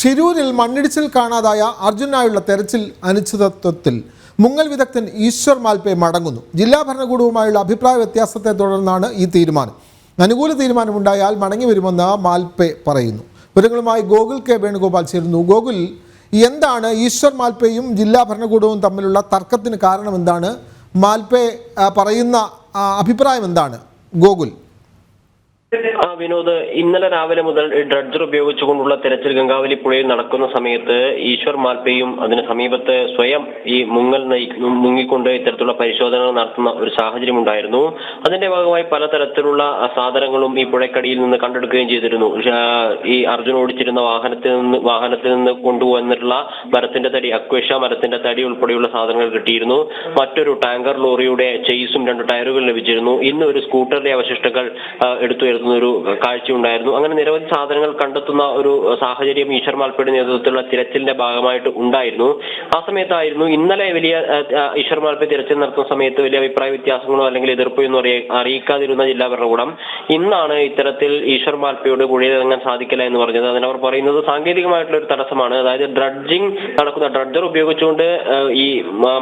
ഷിരൂരിൽ മണ്ണിടിച്ചിൽ കാണാതായ അർജുനായുള്ള തെരച്ചിൽ അനിശ്ചിതത്വത്തിൽ മുങ്ങൽ വിദഗ്ധൻ ഈശ്വർ മാൽപേ മടങ്ങുന്നു. ജില്ലാ ഭരണകൂടവുമായുള്ള അഭിപ്രായ വ്യത്യാസത്തെ തുടർന്നാണ് ഈ തീരുമാനം. അനുകൂല തീരുമാനമുണ്ടായാൽ മടങ്ങി വരുമെന്ന് മാൽപേ പറയുന്നു. വിവരങ്ങളുമായി ഗോകുൽ കെ വേണുഗോപാൽ ചേരുന്നു. ഗോകുൽ, എന്താണ് ഈശ്വർ മാൽപേയും ജില്ലാ ഭരണകൂടവും തമ്മിലുള്ള തർക്കത്തിന് കാരണം? എന്താണ് മാൽപേ പറയുന്ന അഭിപ്രായം? എന്താണ് ഗോകുൽ? വിനോദ്, ഇന്നലെ രാവിലെ മുതൽ ഡ്രഡ്ജർ ഉപയോഗിച്ചുകൊണ്ടുള്ള തെരച്ചിൽ ഗംഗാവലി പുഴയിൽ നടക്കുന്ന സമയത്ത് ഈശ്വർ മാൽപേയും അതിന് സമീപത്ത് സ്വയം ഈ മുങ്ങിക്കൊണ്ട് ഇത്തരത്തിലുള്ള പരിശോധനകൾ നടത്തുന്ന ഒരു സാഹചര്യം ഉണ്ടായിരുന്നു. അതിന്റെ ഭാഗമായി പലതരത്തിലുള്ള സാധനങ്ങളും ഈ പുഴക്കടിയിൽ നിന്ന് കണ്ടെടുക്കുകയും ചെയ്തിരുന്നു. ഈ അർജുൻ ഓടിച്ചിരുന്ന വാഹനത്തിൽ നിന്ന് കൊണ്ടുവന്നിട്ടുള്ള മരത്തിന്റെ തടി, അക്വേഷ മരത്തിന്റെ തടി ഉൾപ്പെടെയുള്ള സാധനങ്ങൾ കിട്ടിയിരുന്നു. മറ്റൊരു ടാങ്കർ ലോറിയുടെ ചെയ്സും 2 ടയറുകൾ ലഭിച്ചിരുന്നു. ഇന്ന് ഒരു സ്കൂട്ടറിന്റെ അവശിഷ്ടങ്ങൾ എടുത്തുവരുന്ന ഒരു കാഴ്ചയുണ്ടായിരുന്നു. അങ്ങനെ നിരവധി സാധനങ്ങൾ കണ്ടെത്തുന്ന ഒരു സാഹചര്യം ഈശ്വർ മാൽപേയുടെ നേതൃത്വത്തിലുള്ള തിരച്ചിലിന്റെ ഭാഗമായിട്ട് ഉണ്ടായിരുന്നു. ആ സമയത്തായിരുന്നു ഇന്നലെ ഈശ്വർ മാൽപേ തിരച്ചിൽ നടത്തുന്ന സമയത്ത് വലിയ അഭിപ്രായ വ്യത്യാസങ്ങളോ അല്ലെങ്കിൽ എതിർപ്പോ ഒന്നും അറിയിക്കാതിരുന്ന ജില്ലാ ഭരണകൂടം ഇന്നാണ് ഇത്തരത്തിൽ ഈശ്വർ മാൽപേയോട് പുഴയിലിറങ്ങാൻ സാധിക്കില്ല എന്ന് പറഞ്ഞത്. അതിനവർ പറയുന്നത് സാങ്കേതികമായിട്ടുള്ള ഒരു തടസ്സമാണ്. അതായത് ഡ്രഡ്ജിങ് നടക്കുന്ന ഡ്രഡ്ജർ ഉപയോഗിച്ചുകൊണ്ട് ഈ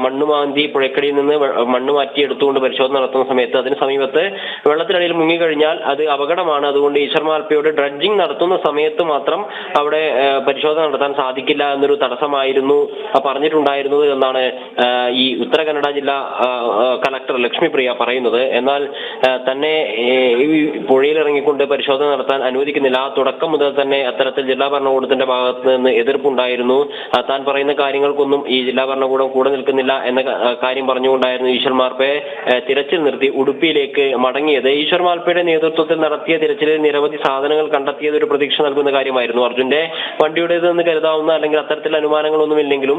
മണ്ണ് മാന്തി പുഴക്കടിയിൽ നിന്ന് മണ്ണ് മാറ്റി എടുത്തുകൊണ്ട് പരിശോധന നടത്തുന്ന സമയത്ത് അതിന് സമീപത്ത് വെള്ളത്തിനടിയിൽ മുങ്ങിക്കഴിഞ്ഞാൽ അത് അപകടമാണ്. അതുകൊണ്ട് ഈശ്വർ മാൽപേയോട് ഡ്രഡ്ജിങ് നടത്തുന്ന സമയത്ത് മാത്രം അവിടെ പരിശോധന നടത്താൻ സാധിക്കില്ല എന്നൊരു തടസ്സമായിരുന്നു പറഞ്ഞിട്ടുണ്ടായിരുന്നത് എന്നാണ് ഈ ഉത്തര കന്നഡ ജില്ലാ കളക്ടർ ലക്ഷ്മിപ്രിയ പറയുന്നത്. എന്നാൽ തന്നെ ഈ പുഴയിൽ ഇറങ്ങിക്കൊണ്ട് പരിശോധന നടത്താൻ അനുവദിക്കുന്നില്ല. തുടക്കം മുതൽ തന്നെ അത്തരത്തിൽ ജില്ലാ ഭരണകൂടത്തിന്റെ ഭാഗത്ത് നിന്ന് എതിർപ്പുണ്ടായിരുന്നു. താൻ പറയുന്ന കാര്യങ്ങൾക്കൊന്നും ഈ ജില്ലാ ഭരണകൂടം കൂടെ നിൽക്കുന്നില്ല എന്ന കാര്യം പറഞ്ഞുകൊണ്ടായിരുന്നു ഈശ്വർ മാൽപേ തിരച്ചിൽ നിർത്തി ഉടുപ്പിയിലേക്ക് മടങ്ങിയത്. ഈശ്വർ മാൽപേയുടെ നേതൃത്വത്തിൽ നടത്തിയ തിരച്ചിലിൽ നിരവധി സാധനങ്ങൾ കണ്ടെത്തിയത് ഒരു പ്രതീക്ഷ നൽകുന്ന കാര്യമായിരുന്നു. അർജുന്റെ വണ്ടിയുടേതെന്ന് കരുതാവുന്ന അല്ലെങ്കിൽ അത്തരത്തിലുള്ള അനുമാനങ്ങളൊന്നും ഇല്ലെങ്കിലും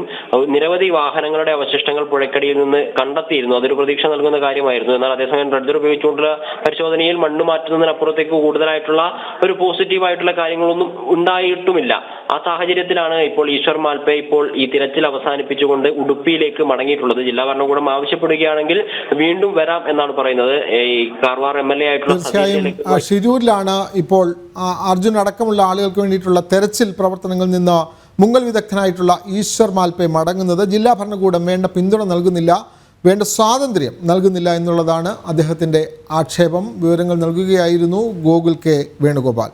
നിരവധി വാഹനങ്ങളുടെ അവശിഷ്ടങ്ങൾ പുഴക്കടിയിൽ നിന്ന് കണ്ടെത്തിയിരുന്നു. അതൊരു പ്രതീക്ഷ നൽകുന്ന കാര്യമായിരുന്നു. എന്നാൽ അതേസമയം ഡ്രഡ്ജർ ഉപയോഗിച്ചുകൊണ്ടുള്ള പരിശോധനയിൽ മണ്ണ് മാറ്റുന്നതിനപ്പുറത്തേക്ക് കൂടുതലായിട്ടുള്ള ഒരു പോസിറ്റീവായിട്ടുള്ള കാര്യങ്ങളൊന്നും ഉണ്ടായിട്ടുമില്ല. ആ സാഹചര്യത്തിലാണ് ഇപ്പോൾ ഈശ്വർ മാൽപേ ഇപ്പോൾ ഈ തിരച്ചിൽ അവസാനിപ്പിച്ചുകൊണ്ട് ഉടുപ്പിയിലേക്ക് മടങ്ങിയിട്ടുള്ളത്. ജില്ലാ ഭരണകൂടം ആവശ്യപ്പെടുകയാണെങ്കിൽ വീണ്ടും വരാം എന്നാണ് പറയുന്നത്. ഈ കാർവാർ MLA ആയിട്ടുള്ള ഷിരൂരിലാണ് ഇപ്പോൾ അർജുൻ അടക്കമുള്ള ആളുകൾക്ക് വേണ്ടിയിട്ടുള്ള തെരച്ചിൽ പ്രവർത്തനങ്ങളിൽ നിന്ന് മുങ്ങൽ വിദഗ്ധനായിട്ടുള്ള ഈശ്വർ മാൽപേ മടങ്ങുന്നത്. ജില്ലാ ഭരണകൂടം വേണ്ട പിന്തുണ നൽകുന്നില്ല, വേണ്ട സ്വാതന്ത്ര്യം നൽകുന്നില്ല എന്നുള്ളതാണ് അദ്ദേഹത്തിൻ്റെ ആക്ഷേപം. വിവരങ്ങൾ നൽകുകയായിരുന്നു ഗോകുൽ കെ വേണുഗോപാൽ.